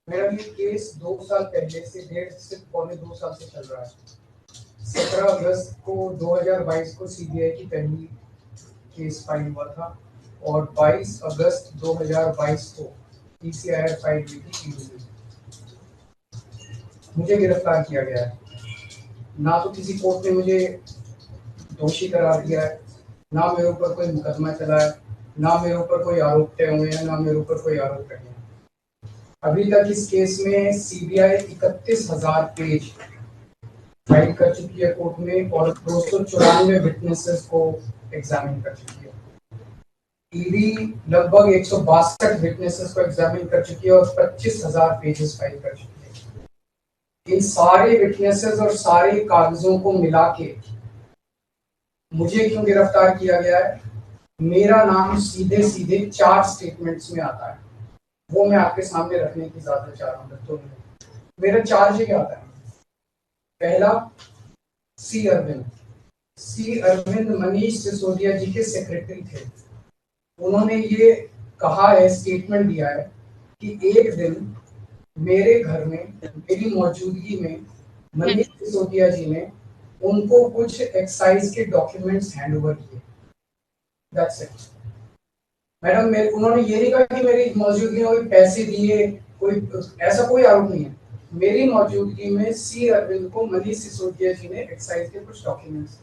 मेरा ये केस 2 साल पहले से 1.5 से 2 साल से चल रहा है। 17 अगस्त को 2022 को सीबीआई की पहली केस फाइल हुआ था और 22 अगस्त 2022 को पीसीआर फाइल हुई थी ईडी में। मुझे गिरफ्तार किया गया है। ना तो किसी कोर्ट ने मुझे दोषी करार दिया है, ना मेरे ऊपर कोई मुकदमा चला है, ना मेरे ऊपर कोई आरोप तय हुए हैं, ना मेरे ऊपर कोई आरोप तय हुए हैं। अभी तक इस केस में सीबीआई 31,000 पेज फाइल कर चुकी है कोर्ट में और 294 विटनेसेस को एग्जामिन कर चुकी है। ईडी लगभग 162 विटनेसेस को एग्जामिन कर चुकी है और 25,000 पेजेस फाइल कर चुकी है। इन सारे विटनेसेस और सारे कागजों को मिला के मुझे क्यों गिरफ्तार किया गया है? मेरा नाम सीधे सीधे 4 स्टेटमेंट्स में आता है, वो मैं आपके सामने रखने की ज्यादा चाह रहा हूँ। तो मेरा चार्ज क्या आता है? पहला, सी अरविंद मनीष सिसोदिया जी के सेक्रेटरी थे। उन्होंने ये कहा है, स्टेटमेंट दिया है कि एक दिन मेरे घर में मेरी मौजूदगी में मनीष सिसोदिया जी ने उनको कुछ एक्साइज के डॉक्यूमेंट्स हैंड ओवर किए। That's it madam. उन्होंने ये नहीं कहा कि मेरी मौजूदगी में कोई पैसे दिए, कोई ऐसा कोई आरोप नहीं है। मेरी मौजूदगी में सी अरविंद को मनीष सिसोदिया जी ने एक्साइज के कुछ डॉक्यूमेंट्स।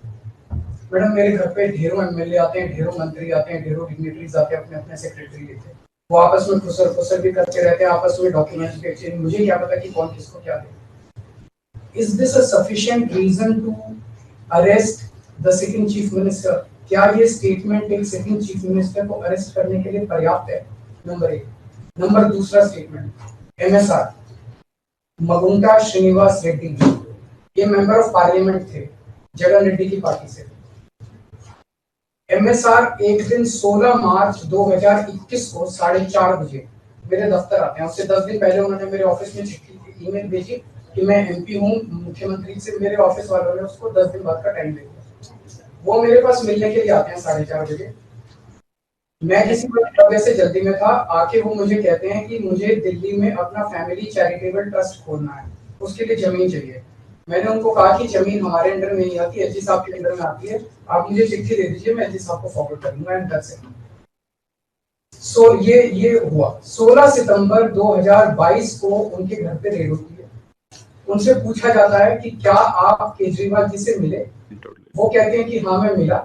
मैडम, मेरे घर पे ढेरों एमएलए आते हैं, ढेरों मंत्री आते हैं, ढेरों डिग्निटरीज आते हैं, अपने अपने सेक्रेटरी लेते हैं। वो आपस में खुसर भी करते रहते हैं, आपस में डॉक्यूमेंट्स भी एक्सचेंज। मुझे क्या पता कि कौन किसको क्या दे। Is this a sufficient reason to arrest the sitting chief minister? क्या ये स्टेटमेंट एक सिटिंग चीफ मिनिस्टर को अरेस्ट करने के लिए पर्याप्त है? नंबर 1। नंबर दूसरा स्टेटमेंट, एमएसआर मगुंटा श्रीनिवास रेड्डी, ये मेंबर ऑफ पार्लियामेंट थे, जगन रेड्डी की पार्टी से। एमएसआर एक दिन 16 मार्च 2021 को 4:30 बजे मेरे दफ्तर आते हैं। उससे 10 दिन पहले उन्होंने मेरे ऑफिस में चिट्ठी ईमेल भेजी कि मैं एमपी हूँ, मुख्यमंत्री से मेरे ऑफिस वालों ने उसको 10 दिन बाद का टाइम दे दिया। वो मेरे पास मिलने के लिए आते हैं 4:30 बजे। मैं किसी वजह से जल्दी में था, आके वो मुझे कहते हैं कि मुझे दिल्ली में अपना फैमिली चैरिटेबल ट्रस्ट खोलना है, उसके लिए जमीन चाहिए। मैंने उनको कहा कि जमीन हमारे अंडर में नहीं आती, एलजी साहब के अंडर में आती है, आप मुझे चिट्ठी दे दीजिए, मैं एलजी साहब को फॉरवर्ड कर दूंगा एंड दैट्स इट। सो ये हुआ। 16 सितंबर 2022 को उनके घर पे रेड होती है। उनसे पूछा जाता है कि क्या आप केजरीवाल जी से मिले? वो कहते हैं कि हाँ मैं मिला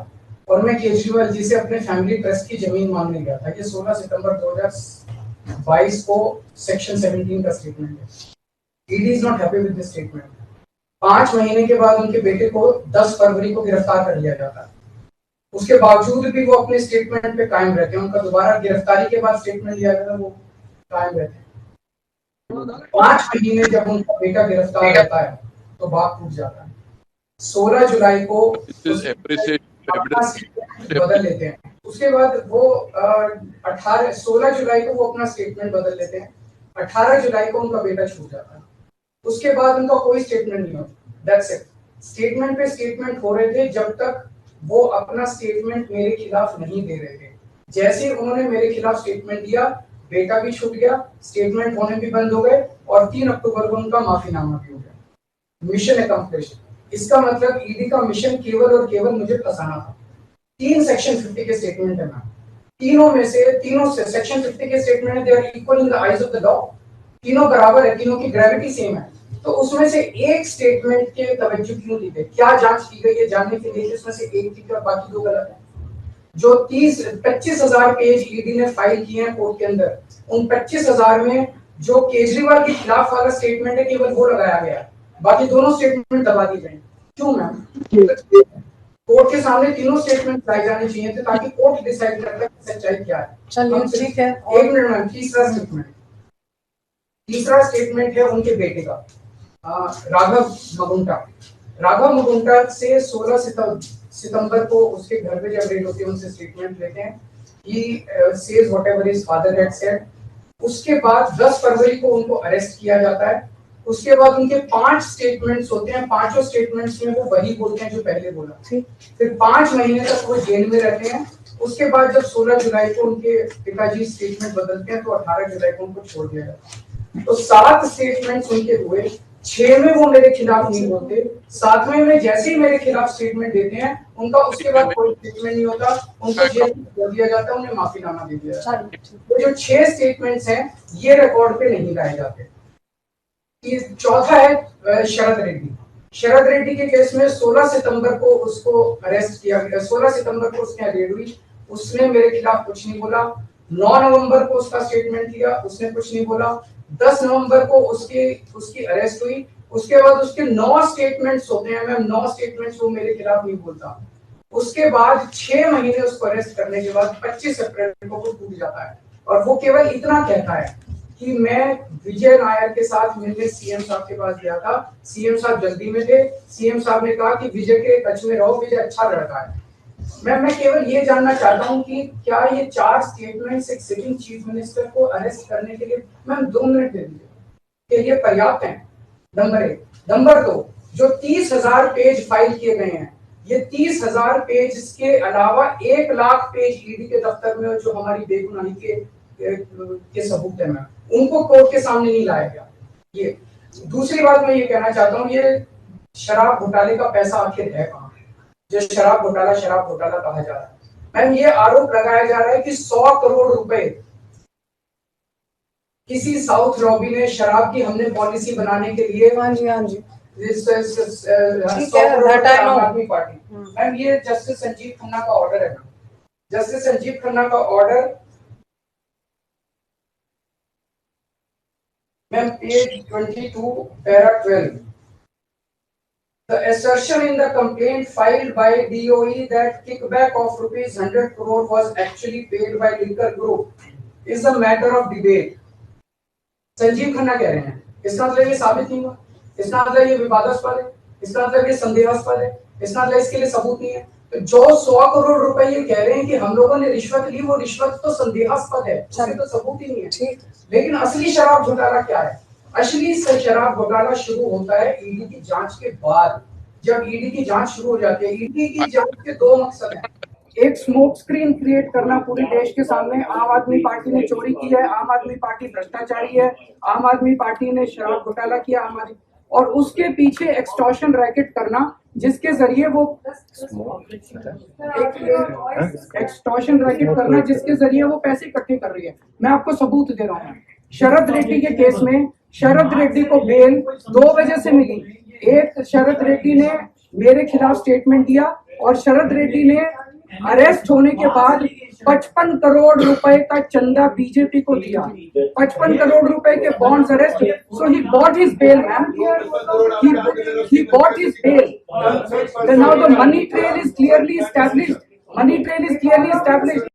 और मैं केजरीवाल जी से अपने फैमिली ट्रस्ट की जमीन मांगने गया था। ये 16 सितंबर 2022 को सेक्शन 17 का स्टेटमेंट है। ED is not happy with this statement. 5 महीने के बाद उनके बेटे को 10 फरवरी को गिरफ्तार कर लिया जाता है। उसके बावजूद भी वो अपने स्टेटमेंट पे कायम रहते हैं। उनका दोबारा गिरफ्तारी के बाद स्टेटमेंट लिया गया, वो कायम रहते हैं। 5 महीने जब उनका बेटा गिरफ्तार रहता है तो बात टूट जाता है। 16 जुलाई को बदल लेते हैं। उसके बाद वो 16 जुलाई को वो अपना स्टेटमेंट बदल लेते हैं। 18 जुलाई को उनका बेटा छूट जाता है। उसके बाद उनका कोई स्टेटमेंट नहीं होता। That's it. स्टेटमेंट पे स्टेटमेंट हो रहे थे जब तक वो अपना स्टेटमेंट मेरे खिलाफ नहीं दे रहे थे। जैसे उन्होंने मेरे खिलाफ स्टेटमेंट दिया, बेटा भी छूट गया, स्टेटमेंट होने भी बंद हो गए और 3 अक्टूबर को उनका माफीनामा भी हो गया। Mission accomplished. इसका मतलब ईडी का मिशन केवल और केवल मुझे फंसाना था। 3 सेक्शन 50 के स्टेटमेंट है मैम। तीनों से सेक्शन 50 के स्टेटमेंट है, they are equal in the eyes of the law. तीनों बराबर है, तीनों की ग्रेविटी सेम है। तो उसमें से एक स्टेटमेंट के तवज्जो क्यों दी गई? क्या जांच की गई है जानने के लिए उसमें से एक ठीक है बाकी 2 गलत है। जो 25,000 पेज ईडी ने फाइल किए हैं कोर्ट के अंदर, उन 25,000 में जो केजरीवाल के खिलाफ वाला स्टेटमेंट है केवल वो लगाया गया, बाकी दोनों स्टेटमेंट दबा दिए गए। क्यों मैम? कोर्ट के सामने तीनों स्टेटमेंट लाए जाने चाहिए थे ताकि कोर्ट डिसाइड कर ले सच्चाई क्या है। चलिए ठीक है। 1 मिनट मैम। तीसरा स्टेटमेंट है उनके बेटे का, राघव मगुंटा से 16 सितंबर को उसके घर पे जब रेड होती है उनसे स्टेटमेंट लेते हैं। He says whatever his father had said. उसके बाद 10 फरवरी को उनको अरेस्ट किया जाता है। उसके बाद उनके 5 स्टेटमेंट्स होते हैं। पांचों स्टेटमेंट्स में वो वही बोलते हैं जो पहले बोला। फिर 5 महीने तक वो जेल में रहते हैं। उसके बाद जब 16 जुलाई को उनके पिताजी स्टेटमेंट बदलते हैं तो 18 जुलाई को उनको छोड़ दिया जाता है। तो 7 स्टेटमेंट्स उनके हुए, 6 में वो मेरे खिलाफ नहीं बोलते, 7वें में जैसे ही मेरे खिलाफ स्टेटमेंट देते हैं उनका उसके बाद कोई स्टेटमेंट नहीं होता, उनको जेल में कर दिया जाता है, उन्हें माफीनामा दे दिया जाता है। तो जो 6 स्टेटमेंट्स हैं ये रिकॉर्ड पे नहीं लाए जाते। चौथा है शरद रेड्डी। शरद रेड्डी के केस में 16 सितंबर को उसको अरेस्ट किया गया, 16 सितंबर को उसकी रेड हुई, उसने मेरे खिलाफ कुछ नहीं बोला। 9 नवंबर को उसका स्टेटमेंट लिया, उसने कुछ नहीं बोला। 10 नवंबर को उसकी अरेस्ट हुई, उसके बाद उसके 9 स्टेटमेंट्स होते हैं मैम, 9 स्टेटमेंट्स वो मेरे खिलाफ नहीं बोलता। उसके बाद 6 महीने उसको अरेस्ट करने के बाद 25 अप्रैल को वो टूट जाता है और वो केवल इतना कहता है कि मैं विजय नायर के साथ मिलने सीएम साहब के पास गया था, सीएम साहब जल्दी में थे, सीएम साहब ने कहा कि विजय के टच में रहो, विजय अच्छा लड़का है। मैं केवल ये जानना चाहता हूँ कि क्या ये 4 स्टेटमेंट्स एक सिटिंग चीफ मिनिस्टर को अरेस्ट करने के लिए, मैम 2 मिनट दे दीजिए, कि ये पर्याप्त है? नंबर 1। नंबर 2, जो 30,000 पेज फाइल किए गए हैं, ये 30,000 पेज के अलावा 1 लाख पेज ईडी के दफ्तर में जो हमारी बेगुनाही के सबूत है, उनको कोर्ट के सामने नहीं लाया गया। ये दूसरी बात मैं ये कहना चाहता हूँ, ये शराब घोटाले का पैसा आखिर है कहाँ, जो शराब घोटाला कहा जा रहा है? मैम ये आरोप लगाया जा रहा है कि 100 करोड़ रुपए किसी साउथ लॉबी ने शराब की हमने पॉलिसी बनाने के लिए, हाँ जी आम आदमी पार्टी, मैम ये जस्टिस संजीव खन्ना का ऑर्डर है। जस्टिस संजीव खन्ना का order ma'am page 22 para 12, the assertion in the complaint filed by DOE that kickback of rupees 100 crore was actually paid by Liquor Group is a matter of debate. Sanjeev Khanna कह रहे हैं, इसका मतलब ये साबित नहीं हुआ, इसका मतलब ये विवादास्पद है, इसका मतलब ये संदेहास्पद है, इसका मतलब इसके लिए सबूत नहीं है। तो जो 100 करोड़ रुपए ये कह रहे हैं कि हम लोगों ने रिश्वत ली, वो रिश्वत तो संदेहास्पद है, उसके तो सबूत ही नहीं है। लेकिन असली शराब घोटाला क्या है? असली शराब घोटाला शुरू होता है ईडी की जांच के बाद। जब ईडी की जांच शुरू हो जाती है, ईडी की जांच के 2 मकसद हैं। एक स्मोक स्क्रीन क्रिएट करना पूरे देश के सामने, आम आदमी पार्टी ने चोरी की है, आम आदमी पार्टी भ्रष्टाचारी है, आम आदमी पार्टी ने शराब घोटाला किया, और उसके पीछे एक्सटॉर्शन रैकेट करना जिसके जरिए वो एक्सटॉर्शन रैकेट करना जिसके जरिए वो पैसे इकट्ठे कर रही है। मैं आपको सबूत दे रहा हूँ। शरद रेड्डी के केस में शरद रेड्डी को बेल 2 वजह से मिली। एक, शरद रेड्डी ने मेरे खिलाफ स्टेटमेंट दिया और शरद रेड्डी ने अरेस्ट होने के बाद 55 करोड़ रुपए का चंदा बीजेपी को दिया, 55 करोड़ रुपए के bonds arrest, so he bought his bail ma'am, he bought his bail. Now the money trail is clearly established.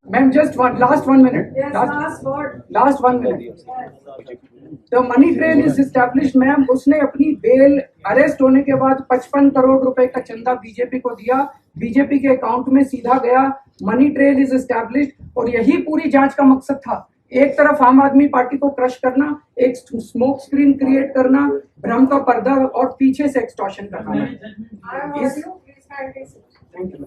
Ma'am, just last 1 minute. Last 1 minute. The money trail is established, ma'am. उसने अपनी bell arrest होने के बाद 55 करोड़ रुपए का चंदा BJP को दिया, बीजेपी के अकाउंट में सीधा गया, मनी ट्रेल इज एस्टैब्लिश्ड। और यही पूरी जांच का मकसद था। एक तरफ आम आदमी पार्टी को क्रश करना, एक स्मोक स्क्रीन क्रिएट करना, भ्रम का पर्दा, और पीछे से एक्सटॉर्शन करना। Thank you.